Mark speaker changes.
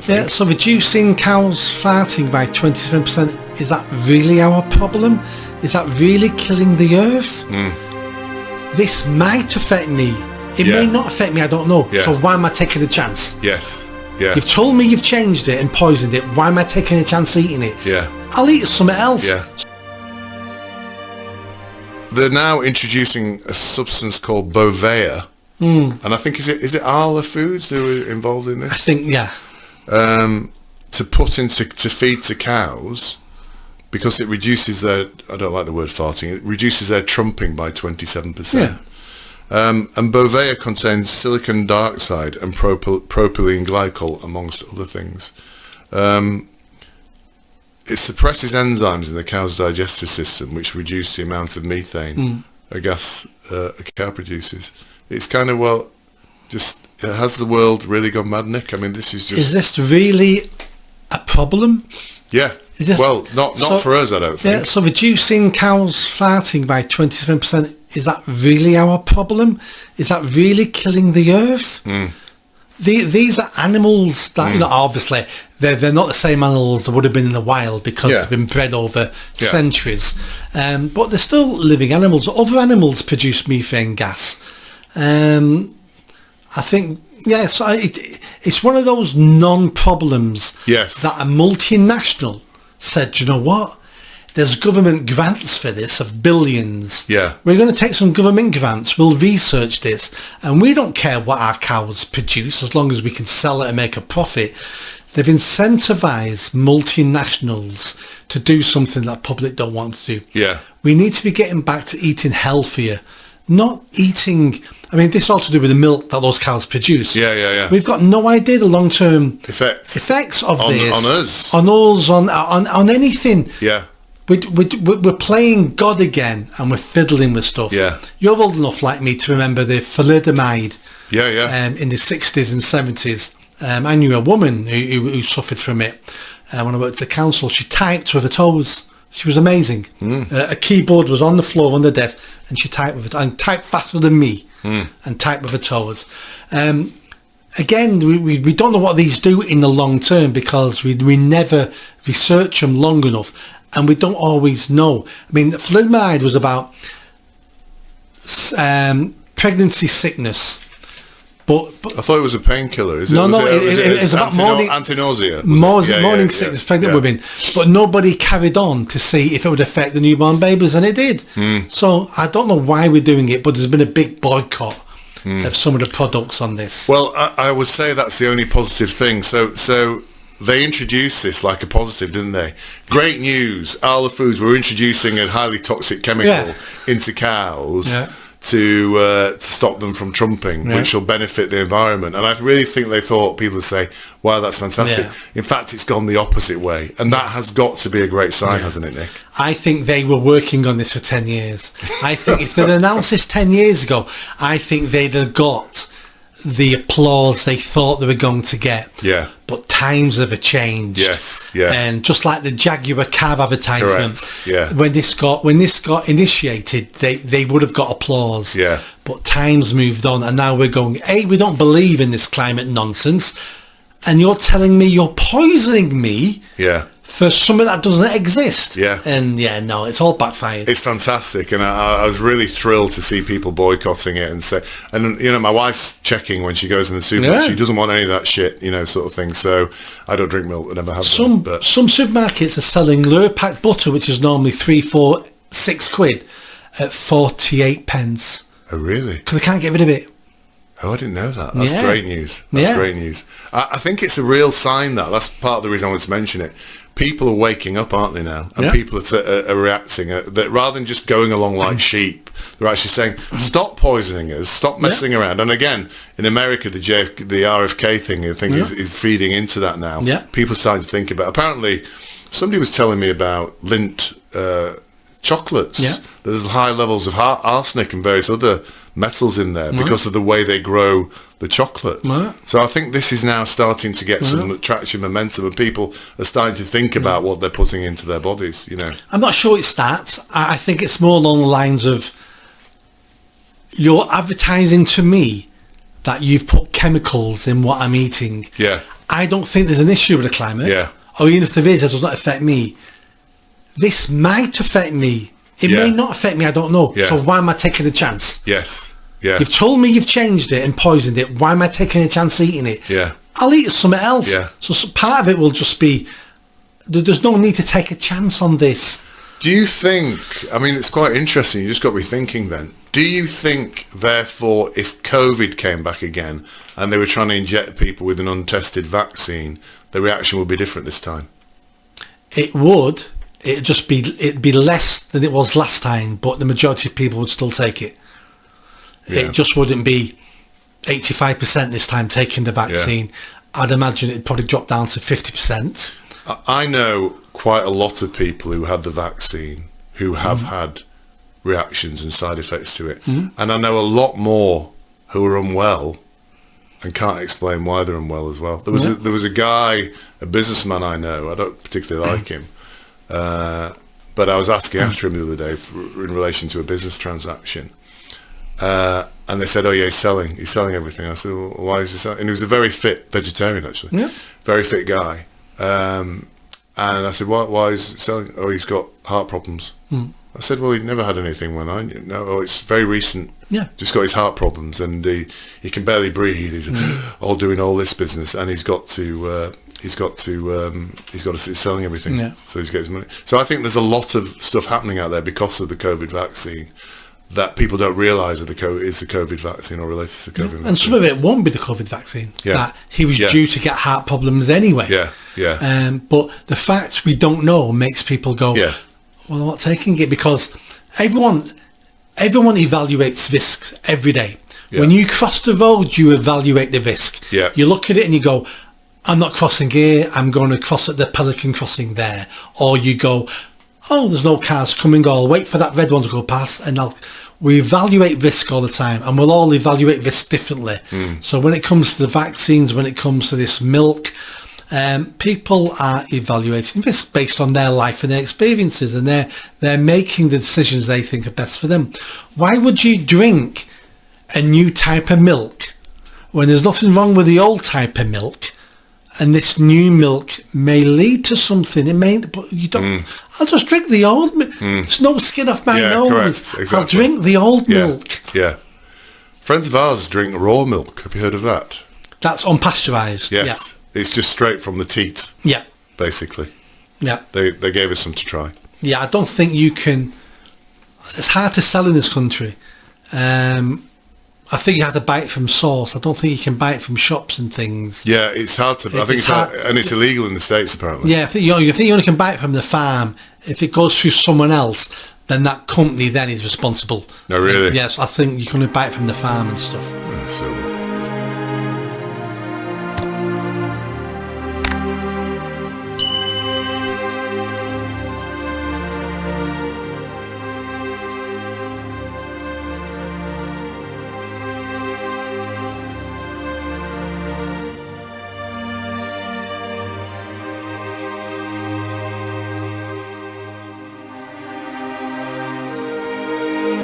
Speaker 1: Yeah, so reducing cows farting by 27%, is that really our problem? Is that really killing the earth? This might affect me. It may not affect me, I don't know. So why am I taking a chance?
Speaker 2: Yes. Yeah.
Speaker 1: You've told me you've changed it and poisoned it. Why am I taking a chance eating it?
Speaker 2: Yeah.
Speaker 1: I'll eat something else.
Speaker 2: Yeah. They're now introducing a substance called Bovea. And I think, is it Arla Foods who are involved in this?
Speaker 1: I think, yeah.
Speaker 2: To put into, to feed to cows, because it reduces their, I don't like the word farting, it reduces their trumping by 27%.
Speaker 1: Yeah.
Speaker 2: And Bovea contains silicon dioxide and propylene glycol, amongst other things. It suppresses enzymes in the cow's digestive system, which reduce the amount of methane, a gas a cow produces. It's kind of, has the world really gone mad, Nick? I mean, this is just...
Speaker 1: Is this really a problem?
Speaker 2: Yeah. Not for us, I don't think.
Speaker 1: Yeah, so reducing cows farting by 27%, is that really our problem? Is that really killing the earth? These are animals that, obviously, they're not the same animals that would have been in the wild because they've been bred over centuries. But they're still living animals. Other animals produce methane gas. I think, so it's one of those non-problems that a multinational said, you know what? There's government grants for this of billions.
Speaker 2: Yeah.
Speaker 1: We're going to take some government grants. We'll research this. And we don't care what our cows produce as long as we can sell it and make a profit. They've incentivized multinationals to do something that public don't want to do.
Speaker 2: Yeah.
Speaker 1: We need to be getting back to eating healthier. Not eating... I mean, this is all to do with the milk that those cows produce.
Speaker 2: Yeah.
Speaker 1: We've got no idea the long-term
Speaker 2: effects
Speaker 1: of this.
Speaker 2: On us.
Speaker 1: On anything.
Speaker 2: Yeah.
Speaker 1: We're playing God again, and we're fiddling with stuff.
Speaker 2: Yeah.
Speaker 1: You're old enough like me to remember the thalidomide.
Speaker 2: Yeah.
Speaker 1: In the 60s and 70s. I knew a woman who suffered from it. When I worked at the council, she typed with her toes. She was amazing. A keyboard was on the floor on the desk, and she typed with it, and typed faster than me, and typed with her toes. Again, we don't know what these do in the long term because we never research them long enough, and we don't always know. I mean, thalidomide was about pregnancy sickness. But
Speaker 2: I thought it was a painkiller.
Speaker 1: It's about
Speaker 2: anti-nausea.
Speaker 1: Morning sickness, pregnant women. But nobody carried on to see if it would affect the newborn babies, and it did. So I don't know why we're doing it, but there's been a big boycott of some of the products on this.
Speaker 2: Well, I would say that's the only positive thing. So they introduced this like a positive, didn't they? Great news. Arla Foods were introducing a highly toxic chemical into cows. To stop them from trumping, which will benefit the environment. And I really think they thought, people would say, wow, that's fantastic. In fact, it's gone the opposite way. And that has got to be a great sign, hasn't it, Nick?
Speaker 1: I think they were working on this for 10 years. I think if they'd announced this 10 years ago, I think they'd have got the applause they thought they were going to get.
Speaker 2: Yeah.
Speaker 1: But times have changed.
Speaker 2: Yes. Yeah.
Speaker 1: And just like the Jaguar car advertisement,
Speaker 2: correct. Yeah.
Speaker 1: when this got initiated, they would have got applause.
Speaker 2: Yeah.
Speaker 1: But times moved on, and now we're going, hey, we don't believe in this climate nonsense, and you're telling me you're poisoning me.
Speaker 2: Yeah.
Speaker 1: For something that doesn't exist.
Speaker 2: Yeah.
Speaker 1: And no, it's all backfired.
Speaker 2: It's fantastic, and I was really thrilled to see people boycotting it and say, and my wife's checking when she goes in the supermarket. She doesn't want any of that shit, sort of thing. So I don't drink milk, I never have
Speaker 1: some supermarkets are selling Lurpak butter, which is normally 3, 4, 6 quid, at 48 pence.
Speaker 2: Oh really?
Speaker 1: Because they can't get rid of it.
Speaker 2: Oh, I didn't know that. That's great news. That's great news. I think it's a real sign that's part of the reason I wanted to mention it. People are waking up, aren't they now? And people are reacting. That rather than just going along like sheep, they're actually saying, stop poisoning us, stop messing around. And again, in America, the RFK thing, I think, is feeding into that now.
Speaker 1: Yeah.
Speaker 2: People are starting to think about. Apparently, somebody was telling me about Lindt chocolates. Yeah. There's high levels of arsenic and various other metals in there because of the way they grow the chocolate. So I think this is now starting to get some traction, momentum, and people are starting to think about what they're putting into their bodies,
Speaker 1: I'm not sure it's that. I think it's more along the lines of you're advertising to me that you've put chemicals in what I'm eating.
Speaker 2: Yeah.
Speaker 1: I don't think there's an issue with the climate.
Speaker 2: Yeah.
Speaker 1: Or even if there is, it does not affect me. This might affect me. It may not affect me, I don't know.
Speaker 2: Yeah.
Speaker 1: So why am I taking a chance?
Speaker 2: Yes. Yeah.
Speaker 1: You've told me you've changed it and poisoned it. Why am I taking a chance eating it?
Speaker 2: Yeah.
Speaker 1: I'll eat something else.
Speaker 2: Yeah.
Speaker 1: So part of it will just be, there's no need to take a chance on this.
Speaker 2: Do you think, I mean, it's quite interesting, you just got me thinking then, do you think, therefore, if COVID came back again and they were trying to inject people with an untested vaccine, the reaction would be different this time?
Speaker 1: It would. It'd be less than it was last time, but the majority of people would still take it.
Speaker 2: Yeah.
Speaker 1: It just wouldn't be 85% this time taking the vaccine. Yeah. I'd imagine it'd probably drop down to 50%.
Speaker 2: I know quite a lot of people who had the vaccine who have had reactions and side effects to it. And I know a lot more who are unwell and can't explain why they're unwell as well. There was a guy, a businessman I know, I don't particularly like him, but I was asking after him the other day in relation to a business transaction. And they said, oh yeah, he's selling everything. I said, well, why is he selling? And he was a very fit vegetarian, actually. Yeah. Very fit guy. And I said, why is he selling? Oh, he's got heart problems. I said, well, he'd never had anything when I knew. No, oh, it's very recent. Yeah. Just got his heart problems, and he can barely breathe. He's all doing all this business, and he's got to selling everything. Yeah. So he's getting his money. So I think there's a lot of stuff happening out there because of the COVID vaccine that people don't realise is the COVID vaccine or related to the COVID vaccine.
Speaker 1: And some of it won't be the COVID vaccine. Yeah. That he was due to get heart problems anyway.
Speaker 2: Yeah, yeah.
Speaker 1: But the fact we don't know makes people go, well, I'm not taking it, because everyone evaluates risks every day. Yeah. When you cross the road, you evaluate the risk. Yeah. You look at it and you go, I'm not crossing here, I'm going to cross at the Pelican crossing there. Or you go, oh, there's no cars coming, or I'll wait for that red one to go past, and we evaluate risk all the time, and we'll all evaluate risk differently. So when it comes to the vaccines, when it comes to this milk, people are evaluating risk based on their life and their experiences, and they're making the decisions they think are best for them. Why would you drink a new type of milk when there's nothing wrong with the old type of milk? And this new milk may lead to something. It may, but you don't. I'll just drink the old milk. There's no skin off my nose. Exactly. I'll drink the old milk.
Speaker 2: Yeah. Friends of ours drink raw milk. Have you heard of that?
Speaker 1: That's unpasteurised.
Speaker 2: Yes. Yeah. It's just straight from the teat. Yeah. Basically. Yeah. They gave us some to try.
Speaker 1: Yeah, I don't think you can. It's hard to sell in this country. I think you have to buy it from source. I don't think you can buy it from shops and things.
Speaker 2: Yeah, it's hard to. I think it's hard, and it's illegal in the States apparently.
Speaker 1: Yeah, I think you only can buy it from the farm. If it goes through someone else, then that company then is responsible.
Speaker 2: No, really?
Speaker 1: Yes, I think you can only buy it from the farm and stuff.
Speaker 2: Yeah, so.